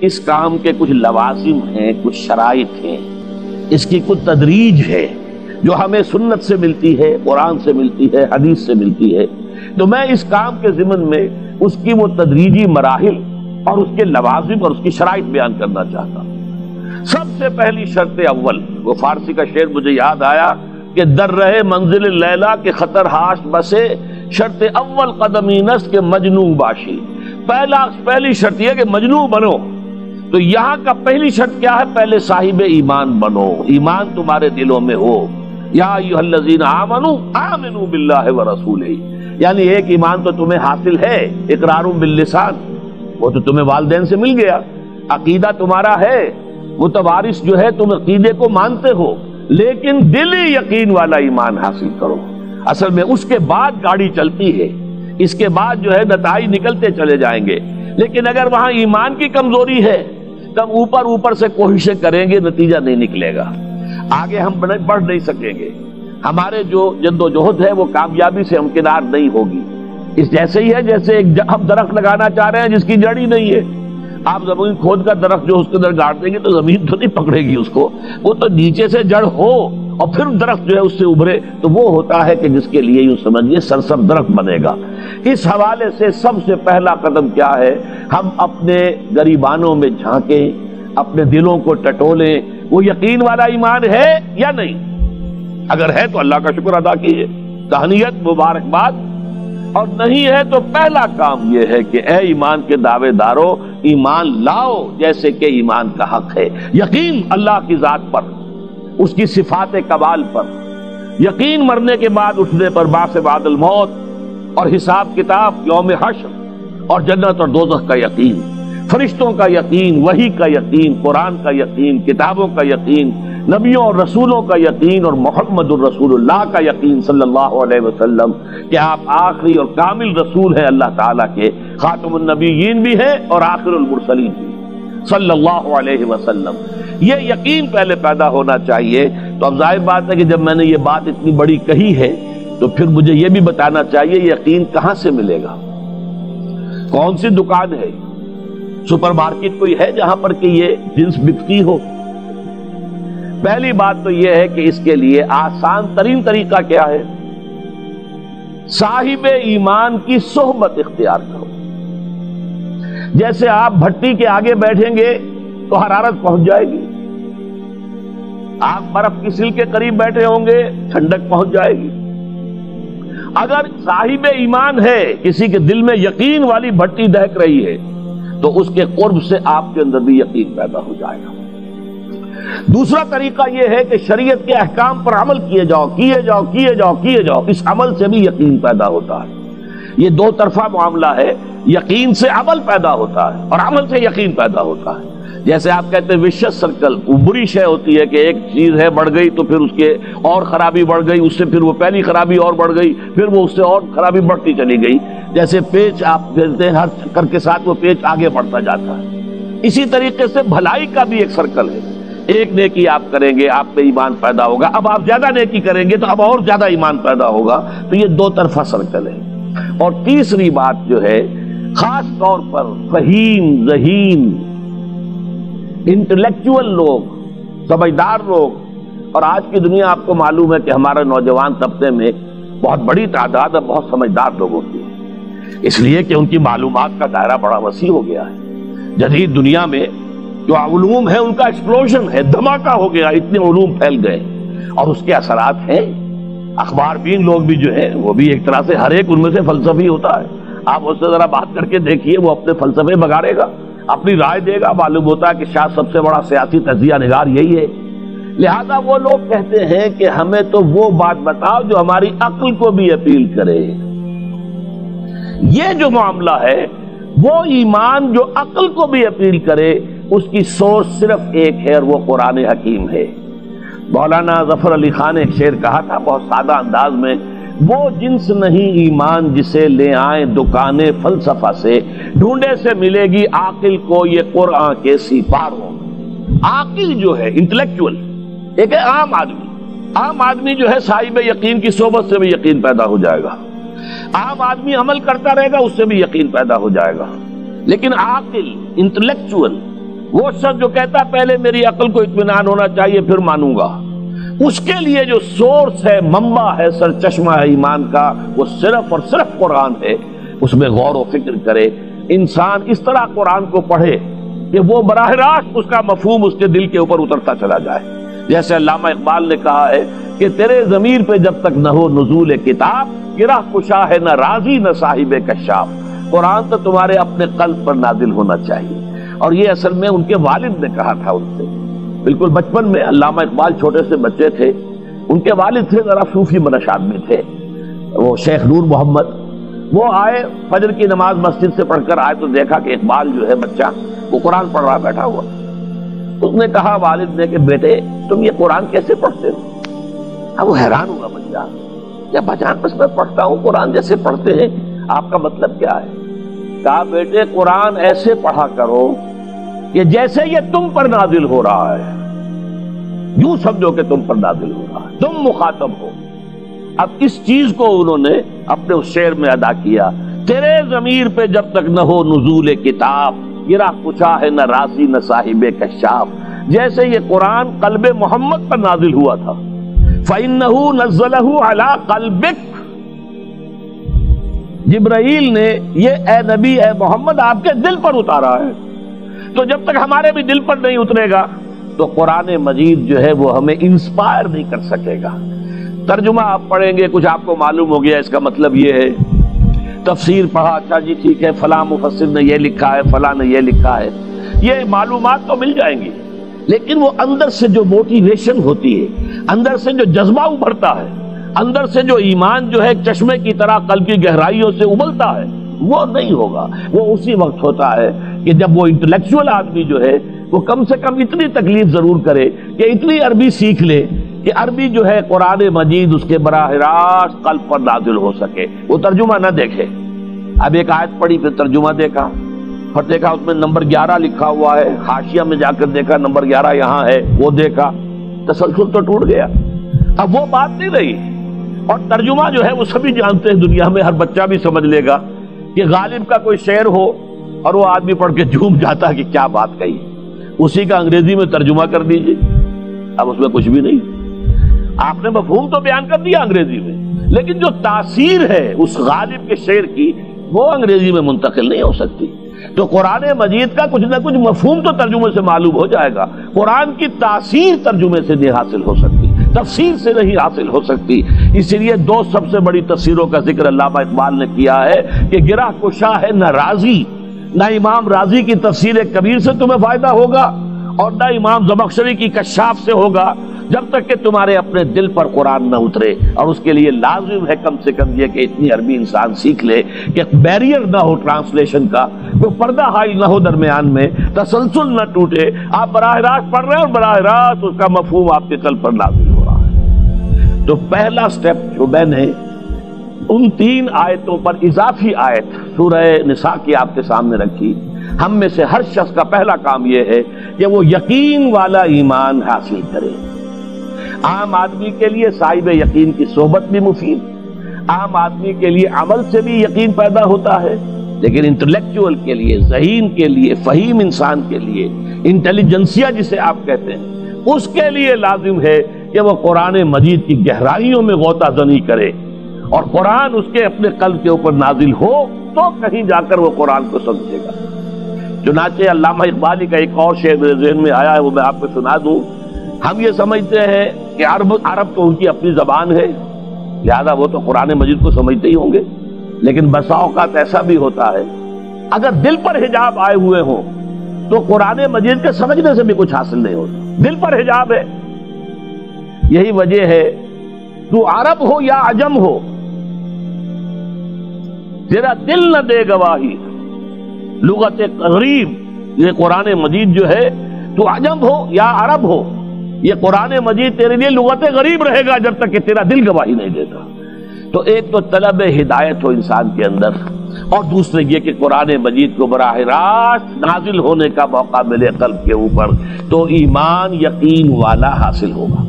اس کام کے کچھ لوازم ہیں، کچھ شرائط ہیں، اس کی کچھ تدریج ہے جو ہمیں سنت سے ملتی ہے، قرآن سے ملتی ہے، حدیث سے ملتی ہے۔ تو میں اس کام کے ضمن میں اس کی وہ تدریجی مراحل اور اس کے لوازم اور اس کی شرائط بیان کرنا چاہتا ہوں۔ سب سے پہلی شرط اول، وہ فارسی کا شعر مجھے یاد آیا کہ در رہے منزل لیلا کے خطر ہاش بسے، شرط اول قدمی نست کے مجنون باشی۔ پہلی شرط یہ کہ مجنون بنو۔ تو یہاں کا پہلی شرط کیا ہے؟ پہلے صاحب ایمان بنو، ایمان تمہارے دلوں میں ہو۔ یا ایھا الذین آمنوا آمنوا باللہ ورسولہ، یعنی ایک ایمان تو تمہیں حاصل ہے، اقرار باللسان، وہ تو تمہیں والدین سے مل گیا، عقیدہ تمہارا ہے، متوارث جو ہے تم عقیدے کو مانتے ہو، لیکن دلی یقین والا ایمان حاصل کرو۔ اصل میں اس کے بعد گاڑی چلتی ہے، اس کے بعد جو ہے نتائج نکلتے چلے جائیں گے، لیکن اگر وہاں ایمان کی کمزوری ہے تب اوپر سے کوششیں کریں گے، نتیجہ نہیں نکلے گا، آگے ہم بڑھ نہیں سکیں گے، ہمارے جو جد و جہد ہے وہ کامیابی سے ہمکنار نہیں ہوگی۔ اس جیسے ہی ہے جیسے ہم درخت لگانا چاہ رہے ہیں جس کی جڑ ہی نہیں ہے۔ آپ زمین کھود کر درخت جو اس کے اندر گاڑ دیں گے تو زمین تو نہیں پکڑے گی اس کو، وہ تو نیچے سے جڑ ہو اور پھر درخت جو ہے اس سے ابھرے، تو وہ ہوتا ہے کہ جس کے لیے یوں سمجھیے سرسبز درخت بنے گا۔ اس حوالے سے سب سے پہلا قدم کیا ہے؟ ہم اپنے گریبانوں میں جھانکیں، اپنے دلوں کو ٹٹولیں، وہ یقین والا ایمان ہے یا نہیں؟ اگر ہے تو اللہ کا شکر ادا کیجیے، تہنیت، مبارکباد، اور نہیں ہے تو پہلا کام یہ ہے کہ اے ایمان کے دعوے دارو، ایمان لاؤ جیسے کہ ایمان کا حق ہے۔ یقین اللہ کی ذات پر، اس کی صفات کمال پر، یقین مرنے کے بعد اٹھنے پر، بعث بعد الموت اور حساب کتاب، یوم حشر اور جنت اور دوزخ کا یقین، فرشتوں کا یقین، وحی کا یقین، قرآن کا یقین، کتابوں کا یقین، نبیوں اور رسولوں کا یقین، اور محمد الرسول اللہ کا یقین صلی اللہ علیہ وسلم کہ آپ آخری اور کامل رسول ہیں اللہ تعالیٰ کے، خاتم النبیین بھی ہیں اور آخر المرسلین بھی صلی اللہ علیہ وسلم۔ یہ یقین پہلے پیدا ہونا چاہیے۔ تو اب ظاہر بات ہے کہ جب میں نے یہ بات اتنی بڑی کہی ہے تو پھر مجھے یہ بھی بتانا چاہیے یقین کہاں سے ملے گا، کون سی دکان ہے، سپر مارکیٹ کوئی ہے جہاں پر کہ یہ جنس بکتی ہو؟ پہلی بات تو یہ ہے کہ اس کے لیے آسان ترین طریقہ کیا ہے؟ صاحب ایمان کی صحبت اختیار کرو۔ جیسے آپ بھٹی کے آگے بیٹھیں گے تو حرارت پہنچ جائے گی، آپ برف کی سل کے قریب بیٹھے ہوں گے ٹھنڈک پہنچ جائے گی۔ اگر صاحب ایمان ہے، کسی کے دل میں یقین والی بھٹی دہک رہی ہے، تو اس کے قرب سے آپ کے اندر بھی یقین پیدا ہو جائے گا۔ دوسرا طریقہ یہ ہے کہ شریعت کے احکام پر عمل کیے جاؤ، کیے جاؤ، کیے جاؤ، کیے جاؤ، اس عمل سے بھی یقین پیدا ہوتا ہے۔ یہ دو طرفہ معاملہ ہے، یقین سے عمل پیدا ہوتا ہے اور عمل سے یقین پیدا ہوتا ہے۔ جیسے آپ کہتے ہیں وشیس سرکل، وہ بری شے ہوتی ہے کہ ایک چیز ہے بڑھ گئی تو پھر اس کے اور خرابی بڑھ گئی، اس سے پھر وہ پہلی خرابی اور بڑھ گئی، پھر وہ اس سے اور خرابی بڑھتی چلی گئی۔ جیسے پیچ آپ دیکھتے ہیں، ہر چکر کے ساتھ وہ پیچ آگے بڑھتا جاتا ہے۔ اسی طریقے سے بھلائی کا بھی ایک سرکل ہے، ایک نیکی آپ کریں گے آپ پہ ایمان پیدا ہوگا، اب آپ زیادہ نیکی کریں گے تو اب اور زیادہ ایمان پیدا ہوگا۔ تو یہ دو طرفہ سرکل ہے۔ اور تیسری بات جو ہے، خاص طور پر فہیم، ذہین، انٹلیکچوئل لوگ، سمجھدار لوگ، اور آج کی دنیا آپ کو معلوم ہے کہ ہمارے نوجوان طبقے میں بہت بڑی تعداد ہے بہت سمجھدار لوگ ہوتی ہے، اس لیے کہ ان کی معلومات کا دائرہ بڑا وسیع ہو گیا ہے۔ جدید دنیا میں جو علوم ہے ان کا ایکسپلوژن ہے، دھماکہ ہو گیا، اتنے علوم پھیل گئے اور اس کے اثرات ہیں۔ اخبار بین لوگ بھی جو ہیں وہ بھی ایک طرح سے ہر ایک ان میں سے فلسفی ہوتا ہے، آپ اس سے ذرا بات کر کے دیکھیے، وہ اپنے فلسفے بگاڑے گا، اپنی رائے دے گا، معلوم ہوتا ہے کہ شاید سب سے بڑا سیاسی تجزیہ نگار یہی ہے۔ لہذا وہ لوگ کہتے ہیں کہ ہمیں تو وہ بات بتاؤ جو ہماری عقل کو بھی اپیل کرے۔ یہ جو معاملہ ہے وہ ایمان جو عقل کو بھی اپیل کرے، اس کی سورس صرف ایک ہے اور وہ قرآن حکیم ہے۔ مولانا ظفر علی خان نے ایک شعر کہا تھا بہت سادہ انداز میں، وہ جنس نہیں ایمان جسے لے آئیں دکانیں فلسفہ سے، ڈھونڈے سے ملے گی عاقل کو یہ قرآن کے سپاروں۔ عاقل جو ہے انٹلیکچوئل، ایک ہے عام آدمی جو ہے صاحب یقین کی صحبت سے بھی یقین پیدا ہو جائے گا، عام آدمی عمل کرتا رہے گا اس سے بھی یقین پیدا ہو جائے گا، لیکن عاقل، انٹلیکچوئل، وہ شخص جو کہتا پہلے میری عقل کو اطمینان ہونا چاہیے پھر مانوں گا، اس کے لیے جو سورس ہے، منبع ہے، سرچشمہ ہے ایمان کا، وہ صرف اور صرف قرآن ہے۔ اس میں غور و فکر کرے، انسان اس طرح قرآن کو پڑھے کہ وہ براہ راست اس کا مفہوم اس کے دل کے اوپر اترتا چلا جائے۔ جیسے علامہ اقبال نے کہا ہے کہ تیرے ضمیر پہ جب تک نہ ہو نزول کتاب، گرہ کشا ہے نہ رازی نہ صاحب کشاف۔ قرآن تو تمہارے اپنے قلب پر نازل ہونا چاہیے۔ اور یہ اصل میں ان کے والد نے کہا تھا ان سے، بالکل بچپن میں۔ علامہ اقبال چھوٹے سے بچے تھے، ان کے والد تھے ذرا صوفی منش آدمی تھے، وہ شیخ نور محمد۔ وہ آئے فجر کی نماز مسجد سے پڑھ کر آئے تو دیکھا کہ اقبال جو ہے بچہ وہ قرآن پڑھ رہا بیٹھا ہوا۔ اس نے کہا والد نے کہ بیٹے تم یہ قرآن کیسے پڑھتے ہو؟ اب وہ حیران ہوا بچہ، یا بجان بس میں پڑھتا ہوں قرآن جیسے پڑھتے ہیں، آپ کا مطلب کیا ہے؟ کہا بیٹے قرآن ایسے پڑھا کرو کہ جیسے یہ تم پر نازل ہو رہا ہے، یوں سمجھو کہ تم پر نازل ہو رہا ہے، تم مخاطب ہو۔ اب اس چیز کو انہوں نے اپنے اس شعر میں ادا کیا، تیرے ضمیر پہ جب تک نہ ہو نزول کتاب، گرہ کشا ہے نہ راضی نہ صاحب کشاف۔ جیسے یہ قرآن قلب محمد پر نازل ہوا تھا، فَإِنَّهُ نَزَّلَهُ عَلَىٰ قَلْبِكَ، جبرائیل نے یہ اے نبی اے محمد آپ کے دل پر اتارا ہے۔ تو جب تک ہمارے بھی دل پر نہیں اترے گا تو قرآن مجید جو ہے وہ ہمیں انسپائر نہیں کر سکے گا۔ ترجمہ آپ پڑھیں گے، کچھ آپ کو معلوم ہو گیا اس کا مطلب یہ ہے، تفسیر پڑھا، اچھا جی ٹھیک ہے فلاں مفسر نے یہ لکھا ہے، فلاں نے یہ لکھا ہے، یہ معلومات تو مل جائیں گی، لیکن وہ اندر سے جو موٹیویشن ہوتی ہے، اندر سے جو جذبہ ابھرتا ہے، اندر سے جو ایمان جو ہے ایک چشمے کی طرح قلب کی گہرائیوں سے ابلتا ہے، وہ نہیں ہوگا۔ وہ اسی وقت ہوتا ہے کہ جب وہ انٹلیکچوئل آدمی جو ہے وہ کم سے کم اتنی تکلیف ضرور کرے کہ اتنی عربی سیکھ لے کہ عربی جو ہے قرآن مجید اس کے براہ راست قلب پر نازل ہو سکے، وہ ترجمہ نہ دیکھے۔ اب ایک آیت پڑھی پھر ترجمہ دیکھا، پھر دیکھا اس میں نمبر 11 لکھا ہوا ہے، حاشیہ میں جا کر دیکھا نمبر 11 یہاں ہے، وہ دیکھا، تسلسل تو ٹوٹ گیا، اب وہ بات نہیں رہی۔ اور ترجمہ جو ہے وہ سبھی جانتے ہیں، دنیا میں ہر بچہ بھی سمجھ لے گا کہ غالب کا کوئی شعر ہو اور وہ آدمی پڑھ کے جھوم جاتا ہے کہ کیا بات کہی، اسی کا انگریزی میں ترجمہ کر دیجیے، اب اس میں کچھ بھی نہیں۔ آپ نے مفہوم تو بیان کر دیا انگریزی میں، لیکن جو تاثیر ہے اس غالب کے شعر کی وہ انگریزی میں منتقل نہیں ہو سکتی۔ تو قرآن مجید کا کچھ نہ کچھ مفہوم تو ترجمے سے معلوم ہو جائے گا، قرآن کی تاثیر ترجمے سے نہیں حاصل ہو سکتی، تفسیر سے نہیں حاصل ہو سکتی۔ اسی لیے دو سب سے بڑی تفسیروں کا ذکر علامہ اقبال نے کیا ہے کہ گرہ کشا ہے نہ رازی، نہ امام رازی کی تفسیر کبیر سے تمہیں فائدہ ہوگا اور نہ امام زمخشری کی کشاف سے ہوگا، جب تک کہ تمہارے اپنے دل پر قرآن نہ اترے۔ اور اس کے لیے لازم ہے کم سے کم یہ کہ اتنی عربی انسان سیکھ لے کہ بیریئر نہ ہو ٹرانسلیشن کا، کوئی پردہ حائل نہ ہو درمیان میں، تسلسل نہ ٹوٹے، آپ براہ راست پڑھ رہے ہیں اور براہ راست اس کا مفہوم آپ کے قلب پر نازل ہو رہا ہے۔ تو پہلا سٹیپ جو میں نے ان 3 آیتوں پر اضافی آیت سورہ نساء کی آپ کے سامنے رکھی، ہم میں سے ہر شخص کا پہلا کام یہ ہے کہ وہ یقین والا ایمان حاصل کرے۔ عام آدمی کے لیے صاحب یقین کی صحبت بھی مفید، عام آدمی کے لیے عمل سے بھی یقین پیدا ہوتا ہے، لیکن انٹلیکچوئل کے لیے، ذہین کے لیے، فہیم انسان کے لیے، انٹیلیجنسیا جسے آپ کہتے ہیں، اس کے لیے لازم ہے کہ وہ قرآن مجید کی گہرائیوں میں غوطہ زنی کرے اور قرآن اس کے اپنے قلب کے اوپر نازل ہو تو کہیں جا کر وہ قرآن کو سمجھے گا۔ چنانچہ علامہ اقبالی کا ایک اور شعر میرے ذہن میں آیا ہے، وہ میں آپ کو سنا دوں۔ ہم یہ سمجھتے ہیں کہ عرب تو ان کی اپنی زبان ہے، لہذا وہ تو قرآن مجید کو سمجھتے ہی ہوں گے، لیکن بسا اوقات ایسا بھی ہوتا ہے اگر دل پر حجاب آئے ہوئے ہوں تو قرآن مجید کے سمجھنے سے بھی کچھ حاصل نہیں ہوتا، دل پر حجاب ہے۔ یہی وجہ ہے تو عرب ہو یا عجم ہو، تیرا دل نہ دے گواہی، لغت غریب یہ قرآن مجید جو ہے، تو عجم ہو یا عرب ہو، یہ قرآن مجید تیرے لیے لغت غریب رہے گا جب تک کہ تیرا دل گواہی نہیں دیتا۔ تو ایک تو طلب ہدایت ہو انسان کے اندر، اور دوسرے یہ کہ قرآن مجید کو براہ راست نازل ہونے کا موقع ملے قلب کے اوپر، تو ایمان یقین والا حاصل ہوگا۔